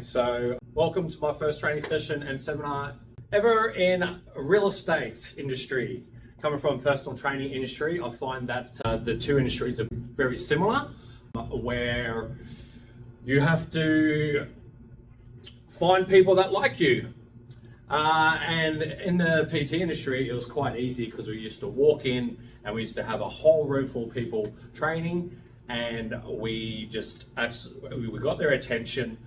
So welcome to my first training session and seminar ever in real estate industry. Coming from personal training industry, I find that the two industries are very similar, where you have to find people that like you. And in the PT industry, it was quite easy because we used to walk in and we used to have a whole room full of people training, and we got their attention.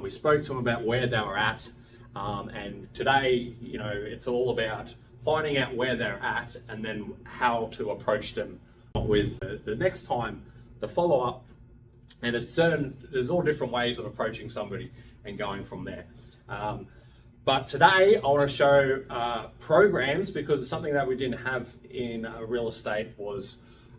We spoke to them about where they were at, and today, it's all about finding out where they're at and then how to approach them with the next time, the follow-up. And there's all different ways of approaching somebody and going from there. But today I want to show programs, because it's something that we didn't have in real estate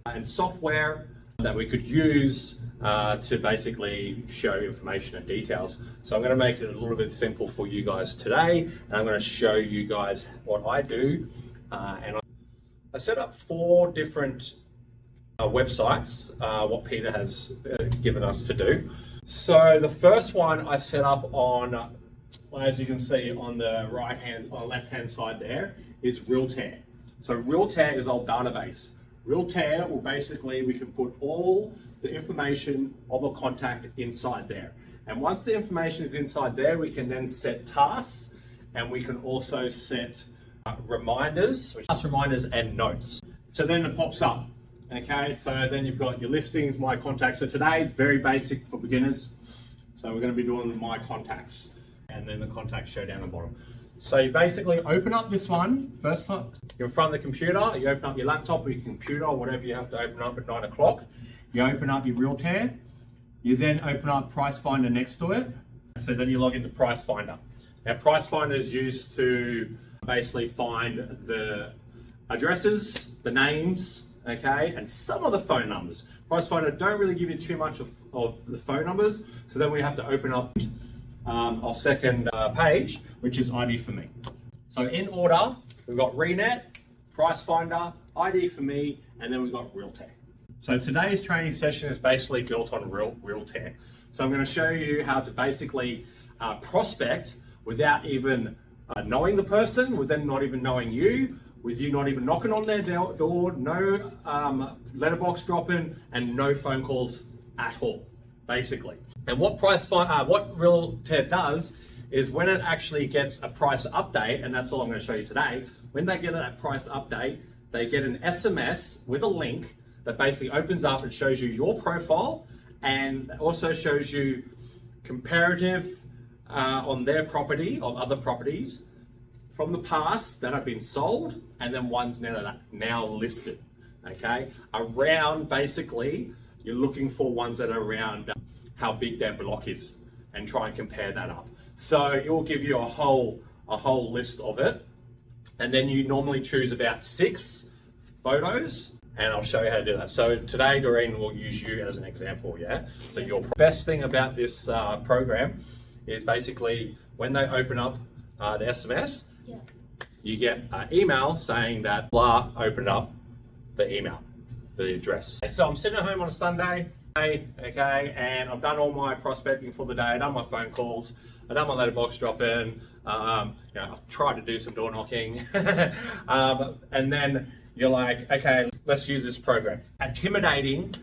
and software that we could use to basically show information and details. So I'm going to make it a little bit simple for you guys today, and I'm going to show you guys what I do. And I set up 4 different websites, what Peter has given us to do. So the first one I set up on, as you can see on the left-hand side there, is Realtair. So Realtair is our database. Realtair will we can put all the information of a contact inside there. And once the information is inside there, we can then set tasks, and we can also set reminders and notes. So then it pops up. Okay, so then you've got your listings, my contacts. So today it's very basic for beginners. So we're going to be doing my contacts, and then the contacts show down the bottom. So you basically open up this one first time. You're in front of the computer, you open up your laptop or your computer or whatever you have to open up at 9 o'clock. You open up your Realtair. You then open up Price Finder next to it. So then you log into Price Finder. Now Price Finder is used to basically find the addresses, the names, okay, and some of the phone numbers. Price Finder don't really give you too much of the phone numbers, so then we have to open up our second page, which is ID for me. So in order, we've got Renet, Price Finder, ID for me, and then we've got Realtair. So today's training session is basically built on Realtair. So I'm going to show you how to basically prospect without even knowing the person, with them not even knowing you, with you not even knocking on their door, no letterbox dropping, and no phone calls at all, basically. And what Realtair does is, when it actually gets a price update, and that's all I'm going to show you today, when they get that price update, they get an SMS with a link that basically opens up and shows you your profile, and also shows you comparative on their property, of other properties from the past that have been sold, and then ones now listed. Okay, basically you're looking for ones that are around how big their block is, and try and compare that up. So it will give you a whole list of it, and then you normally choose about 6 photos, and I'll show you how to do that. So today, Doreen will use you as an example. Yeah. So your best thing about this program is basically when they open up the SMS, you get an email saying that blah opened up the email, the address. So I'm sitting at home on a Sunday, okay, and I've done all my prospecting for the day. I've done my phone calls, I've done my letterbox drop-in, I've tried to do some door knocking, and then you're like, okay, let's use this program. Intimidating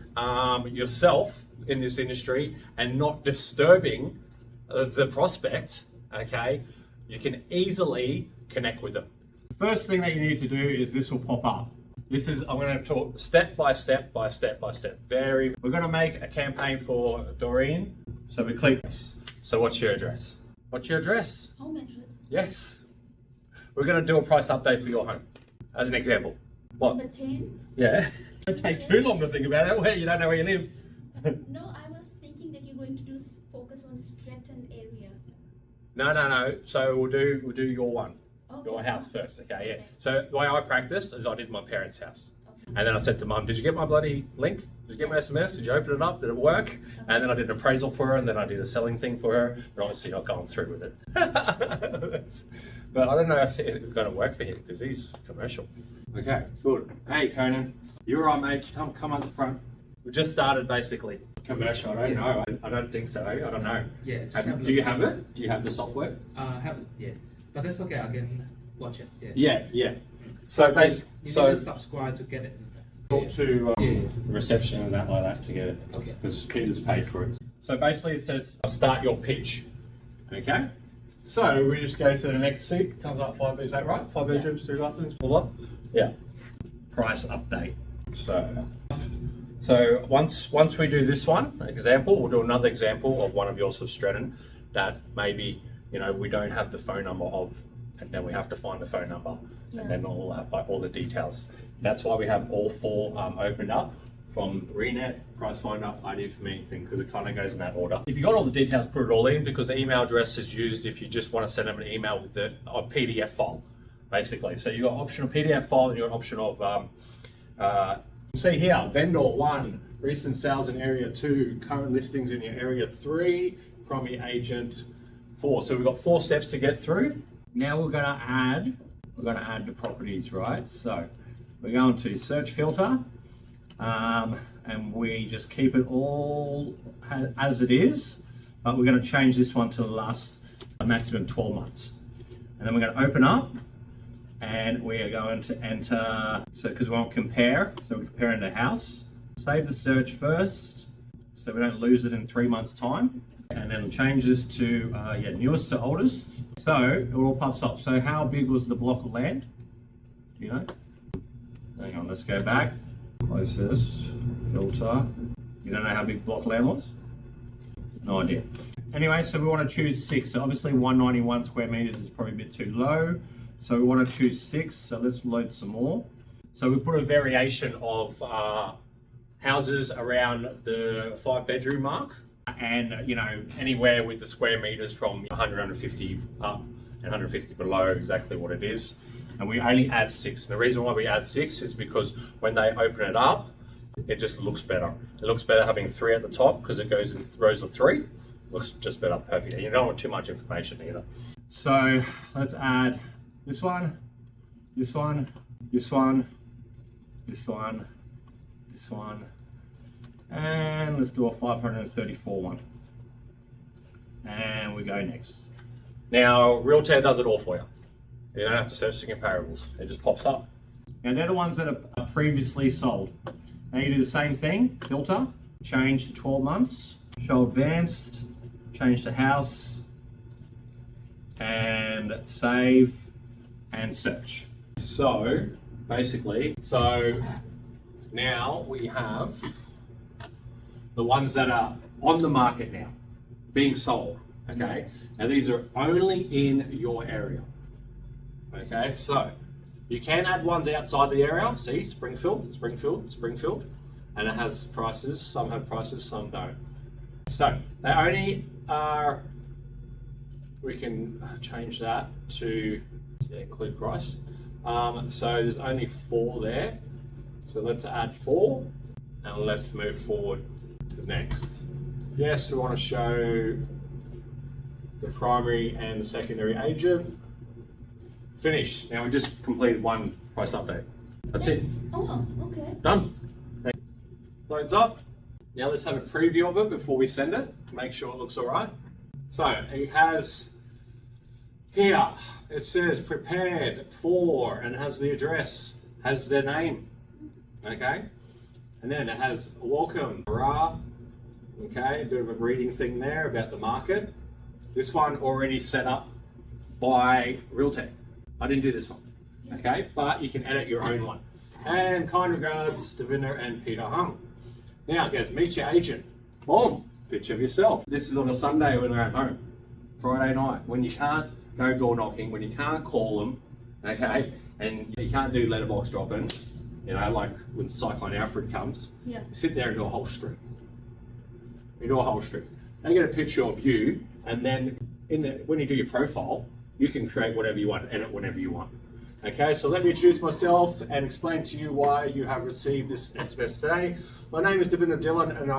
yourself in this industry and not disturbing the prospect, okay, you can easily connect with them. The first thing that you need to do is this will pop up. I'm going to talk step by step. We're going to make a campaign for Doreen. So we click this. So what's your address? What's your address? Home address. Yes. We're going to do a price update for your home, as an example. What? Number 10. Yeah. It won't take too long to think about it. Where you don't know where you live. No, I was thinking that you're going to do focus on Stratton area. No. So we'll do your one. Okay. Your house first, okay, yeah. So the way I practiced is I did my parents' house. Okay. And then I said to Mum, did you get my bloody link? Did you get my SMS? Did you open it up? Did it work? Okay. And then I did an appraisal for her, and then I did a selling thing for her, but obviously not going through with it. But I don't know if it's going to work for him, because he's commercial. Okay, good. Hey, Conan. You're all right, mate. Come up the front. We just started, basically. Commercial, I don't know. I don't think so. I don't know. Yeah, it's Do you have it? Do you have the software? Haven't yet, but that's okay. I can watch it. Yeah. Yeah. So You need to subscribe to get it. talk to Yeah. reception and that like that to get it. Okay. Because Peter's paid for it. So basically it says start your pitch. Okay? So we just go to the next seat, comes up is that right? 5 bedrooms, 3 bathrooms, blah blah. Yeah. Price update. So once we do this one example, we'll do another example of one of yours of Stretton that maybe, we don't have the phone number of, and then we have to find the phone number and then all the details. That's why we have all 4 opened up from Renet, Price Finder, ID for me thing, because it kind of goes in that order. If you got all the details, put it all in, because the email address is used if you just want to send them an email with a PDF file, basically. So you got option of PDF file and you got option of see here, vendor 1, recent sales in area 2, current listings in your area 3, from your agent 4. So we've got 4 steps to get through. Now we're gonna add the properties, right? So we're going to search filter, and we just keep it all as it is, but we're gonna change this one to last a maximum 12 months. And then we're gonna open up, and we are going to enter, so because we want to compare, so we're comparing the house. Save the search first, so we don't lose it in 3 months' time. And then change this to, newest to oldest. So it all pops up. So how big was the block of land? Do you know? Hang on, let's go back. Closest, filter. You don't know how big block of land was? No idea. Anyway, so we want to choose 6. So obviously 191 square meters is probably a bit too low. So we want to choose 6, so let's load some more. So we put a variation of houses around the 5 bedroom mark, and anywhere with the square meters from 100, 150 up and 150 below, exactly what it is. And we only add 6. And the reason why we add 6 is because when they open it up, it just looks better. It looks better having 3 at the top because it goes in rows of 3. Looks just better, perfect. You don't want too much information either. So let's add this one, this one, this one, this one, this one, and let's do a 534 one. And we go next. Now, Realtair does it all for you. You don't have to search the comparables. It just pops up. Now, they're the ones that are previously sold. Now you do the same thing, filter, change to 12 months, show advanced, change to house, and save, and search. So basically, now we have the ones that are on the market now, being sold, okay? Now these are only in your area, okay? So you can add ones outside the area, see, Springfield, and it has prices, some have prices, some don't. So they only are, we can change that to include price. So there's only 4 there. So let's add 4 and let's move forward to the next. Yes, we want to show the primary and the secondary agent. Finished. Now we just completed one price update. That's it. Oh, okay. Done. Loads up. Now let's have a preview of it before we send it to make sure it looks all right. So it has here, it says prepared for, and it has the address, has their name, okay? And then it has welcome, hurrah, okay? A bit of a reading thing there about the market. This one already set up by Realtair. I didn't do this one, okay? But you can edit your own one. And kind regards, Devinder and Peter Hung. Now it goes, meet your agent. Boom, picture of yourself. This is on a Sunday when they're at home. Friday night, when you can't go door knocking, when you can't call them, okay, and you can't do letterbox dropping, like when Cyclone Alfred comes, Yeah. you sit there and do a whole strip. You do a whole strip. Now you get a picture of you, and then when you do your profile, you can create whatever you want, edit whatever you want. Okay, so let me introduce myself and explain to you why you have received this SMS today. My name is Devinder Dillon, and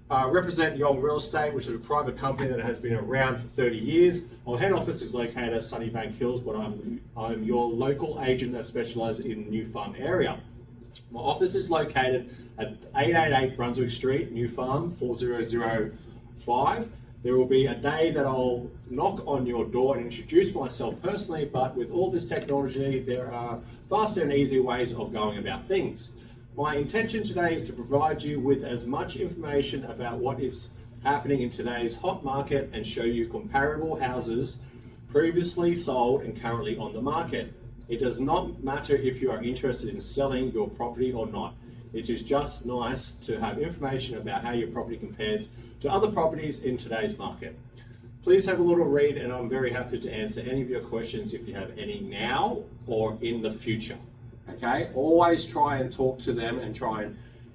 I represent Yong Real Estate, which is a private company that has been around for 30 years. Our head office is located at Sunnybank Hills, but I'm your local agent that specialises in New Farm area. My office is located at 888 Brunswick Street, New Farm, 4005. There will be a day that I'll knock on your door and introduce myself personally, but with all this technology, there are faster and easier ways of going about things. My intention today is to provide you with as much information about what is happening in today's hot market and show you comparable houses previously sold and currently on the market. It does not matter if you are interested in selling your property or not. It is just nice to have information about how your property compares to other properties in today's market. Please have a little read, and I'm very happy to answer any of your questions if you have any now or in the future. Okay, always try and talk to them and try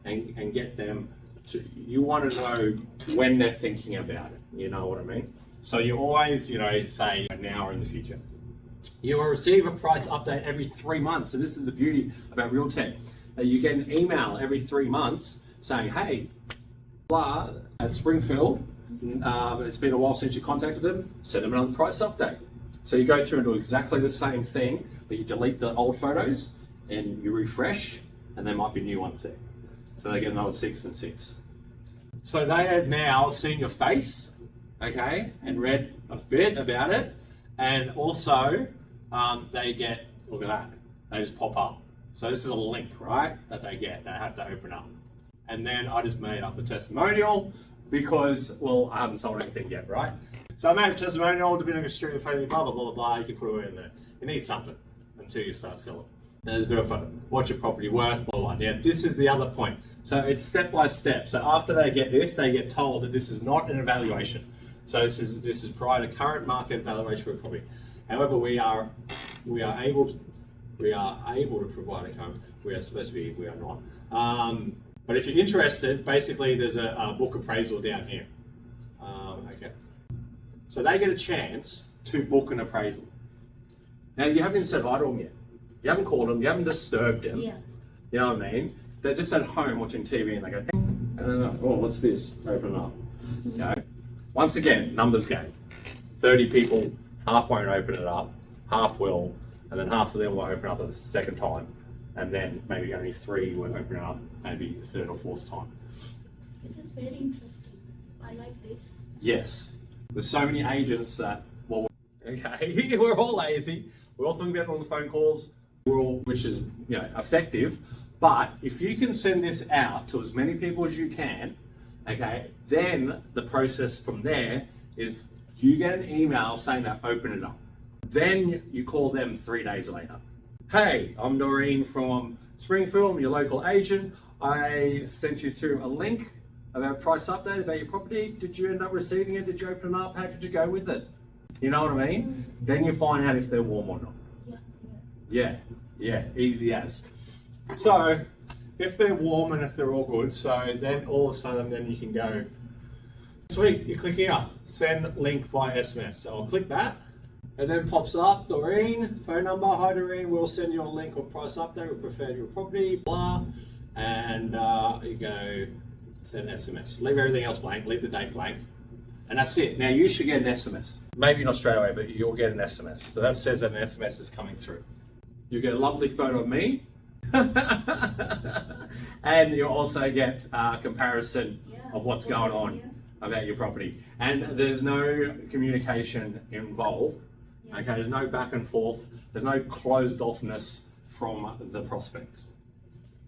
and get them to, you want to know when they're thinking about it, you know what I mean? So you always, say now or in the future. You will receive a price update every 3 months. So this is the beauty about Realtech. You get an email every 3 months saying, hey, blah, at Springfield, it's been a while since you contacted them, send them another price update. So you go through and do exactly the same thing, but you delete the old photos and you refresh, and there might be new ones there. So they get another 6 and 6. So they have now seen your face, okay, and read a bit about it. And also, they get, look at that, they just pop up. So this is a link, right, that they get, they have to open up. And then I just made up a testimonial because, well, I haven't sold anything yet, right? So I made a testimonial, depending on street of blah, blah, blah, blah, you can put it in there. You need something until you start selling. There's a bit of a, what's your property worth, blah, blah, blah. Yeah, this is the other point. So it's step by step. So after they get this, they get told that this is not an evaluation. So this is prior to current market valuation for a property. However, we are able to provide a current. We are supposed to be. We are not. But if you're interested, basically there's a book appraisal down here. Okay. So they get a chance to book an appraisal. Now you haven't even said hi to them yet. You haven't called them. You haven't disturbed them. Yeah. You know what I mean? They're just at home watching TV and they go, oh, what's this? Open up. Okay. Once again, numbers game. 30 people, half won't open it up, half will, and then half of them will open up the second time, and then maybe only 3 will open it up, maybe the third or fourth time. This is very interesting. I like this. Yes. There's so many agents that, well, okay, we're all lazy. We're all thinking about all the phone calls, which is, effective. But if you can send this out to as many people as you can, okay, then the process from there is you get an email saying that open it up. Then you call them 3 days later. Hey, I'm Doreen from Springfield, I'm your local agent. I sent you through a link about price update about your property. Did you end up receiving it? Did you open it up? How did you go with it? You know what I mean? Then you find out if they're warm or not. Yeah, easy as. So, if they're warm and if they're all good, so then all of a sudden then you can go, sweet, you click here, send link via SMS. So I'll click that, and then pops up, Doreen, phone number, hi Doreen, we'll send you a link or price update, we prefer your property, blah, and you go, send SMS. Leave everything else blank, leave the date blank, and that's it. Now you should get an SMS. Maybe not straight away, but you'll get an SMS. So that says that an SMS is coming through. You get a lovely photo of me, and you also get a comparison of what's going on about your property. And there's no communication involved. Okay, there's no back and forth. There's no closed offness from the prospect.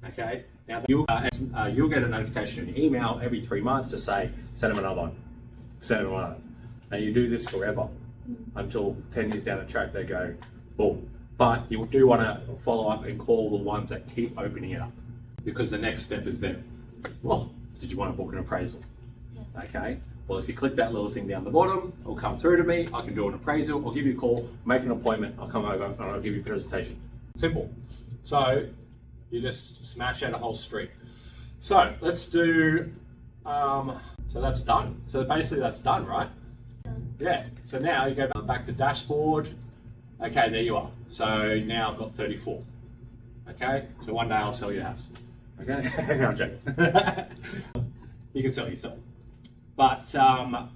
Okay, now you'll get a notification in your email every 3 months to say send them another one, send them another. And you do this forever until 10 years down the track they go boom. But you do want to follow up and call the ones that keep opening it up, because the next step is then, well, did you want to book an appraisal? Yeah. Okay. Well, if you click that little thing down the bottom, it'll come through to me. I can do an appraisal. I'll give you a call, make an appointment. I'll come over and I'll give you a presentation. Simple. So you just smash out a whole street. So let's do. So that's done. So basically that's done, right? Yeah. So now you go back to dashboard. Okay, there you are. So now I've got 34. Okay, so one day I'll sell your house. Okay, I'm joking. You can sell yourself. But so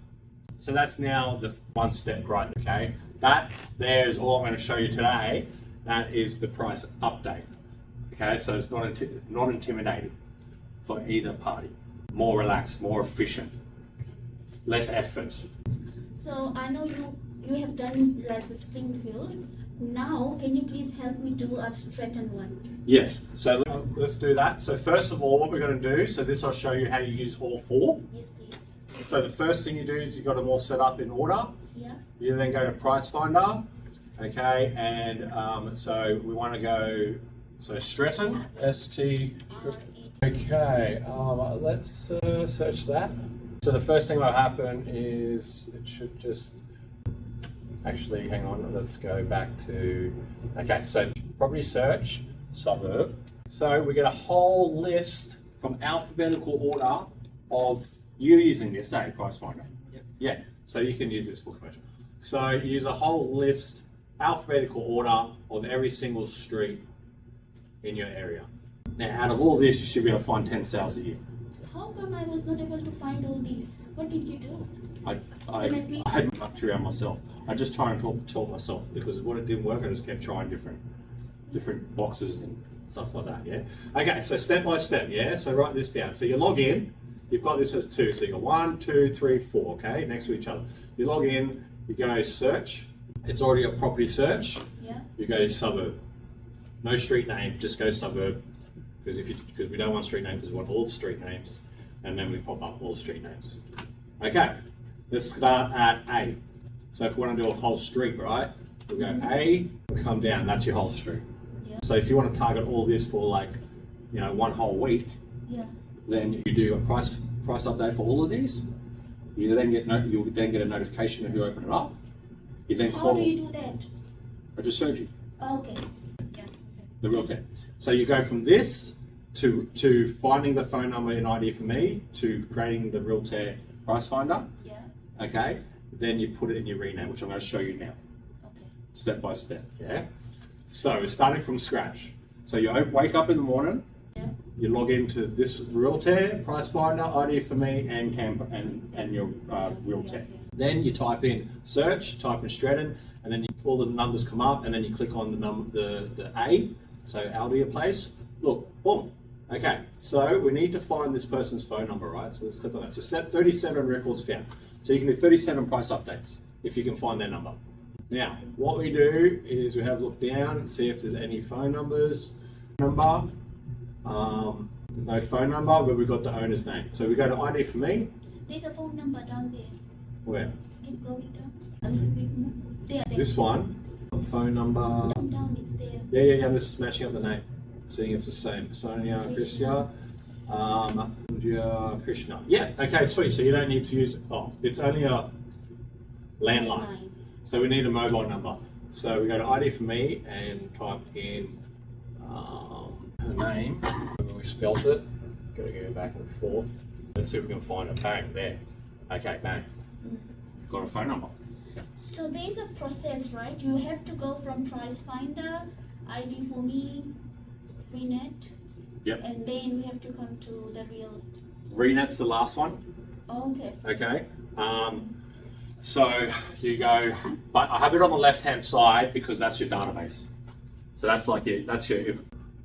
that's now the one step, right? Okay, that there is all I'm going to show you today. That is the price update. Okay, so it's not intimidating for either party. More relaxed, more efficient, less effort. So I know you have done like the Springfield. Now, can you please help me do a Stratton one? Yes, so let's do that. So first of all, what we're going to do, so this I'll show you how you use all four. Yes, please. So the first thing you do is you've got them all set up in order. Yeah. You then go to Price Finder, okay, and so we want to go, so Stratton, ST, okay, let's search that. So the first thing that will happen is it should just, actually, hang on, let's go back to, okay, so property search, suburb. So we get a whole list from alphabetical order of you using this, Price Finder. Yep. Yeah, so you can use this for commercial. So you use a whole list, alphabetical order of every single street in your area. Now, out of all this, you should be able to find 10 sales a year. How come I was not able to find all these? What did you do? I had much around myself. I just try and talk myself, because when it didn't work, I just kept trying different boxes and stuff like that. Yeah. Okay. So step by step. Yeah. So write this down. So you log in. You've got this as 2. So you got 1, 2, 3, 4. Okay, next to each other. You log in. You go search. It's already a property search. Yeah. You go suburb. No street name. Just go suburb. Because we don't want street names, because we want all the street names, and then we pop up all the street names. Okay, let's start at A. So if we want to do a whole street, right? We'll go A, come down. That's your whole street. Yeah. So if you want to target all this for like, one whole week, Yeah. then you do a price update for all of these. You then get a notification of who opened it up. You then How call. do you do that? I just showed you Oh, okay. Yeah. Okay. the realtor. So you go from this to finding the phone number in ID for me to creating the realtor price finder. Yeah. Okay. Then you put it in your rename, which I'm going to show you now, Okay. step by step. Yeah. So we're starting from scratch. So you wake up in the morning. Yeah. You log into this realtor price finder ID for me and your realtor. Then you type in search, type in Stratton, and then all the numbers come up, and then you click on the A, so Aldea Place. Look, boom. Okay, so we need to find this person's phone number, right? So let's click on that. So step 37, records found. So you can do 37 price updates if you can find their number. Now, what we do is we have a look down and see if there's any phone numbers. There's no phone number, but we've got the owner's name. So we go to ID for me. There's a phone number down there. Where? Keep going down. A little bit more. There. This one. Phone number. Down, it's there. Yeah. I'm just matching up the name, seeing if it's the same. Sonia, Krishna, Krishna. Yeah. Okay. Sweet. So you don't need to use. Oh, it's only a landline. So we need a mobile number. So we go to ID for me and type in her name. We spelt it. Got to go back and forth. Let's see if we can find it. Bang, there. Okay, bang. Got a phone number. So there's a process, right? You have to go from Price Finder, ID for me, Renet. Yep. And then we have to come to the real. Renet's the last one. Oh, okay. Okay. So you go, but I have it on the left-hand side because that's your database. So that's like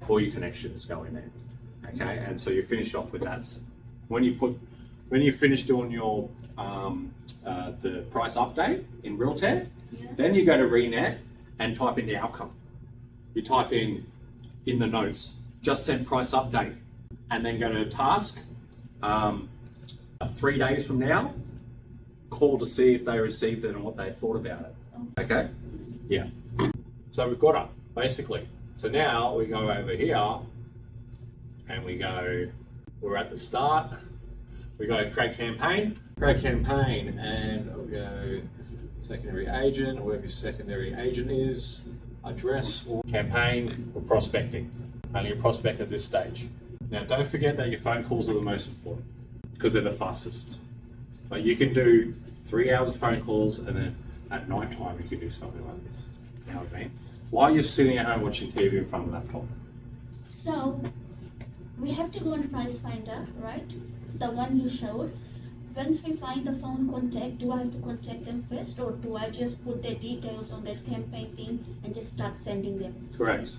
all your connections go in there. Okay, and so you finish off with that. When you finish doing your the price update in Realtor, then you go to Renet and type in the outcome. You type in the notes, just sent price update, and then go to task. 3 days from now, call to see if they received it and what they thought about it. Okay? Yeah. So we've got it, basically. So now we go over here and we're at the start. We go create campaign, and we'll go secondary agent, or whoever your secondary agent is, address, or campaign, or prospecting. Only a prospect at this stage. Now don't forget that your phone calls are the most important because they're the fastest. But you can do 3 hours of phone calls, and then at night time you can do something like this. You know what I mean? While you're sitting at home watching TV in front of a laptop. So we have to go on Price Finder, right? The one you showed. Once we find the phone contact, do I have to contact them first, or do I just put their details on that campaign thing and just start sending them? Correct.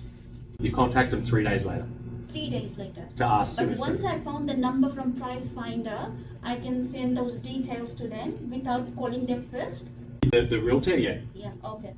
You contact them 3 days later 3 days later. to ask But them. once I found the number from Price Finder, I can send those details to them without calling them first. The realtor, yeah. Yeah, okay.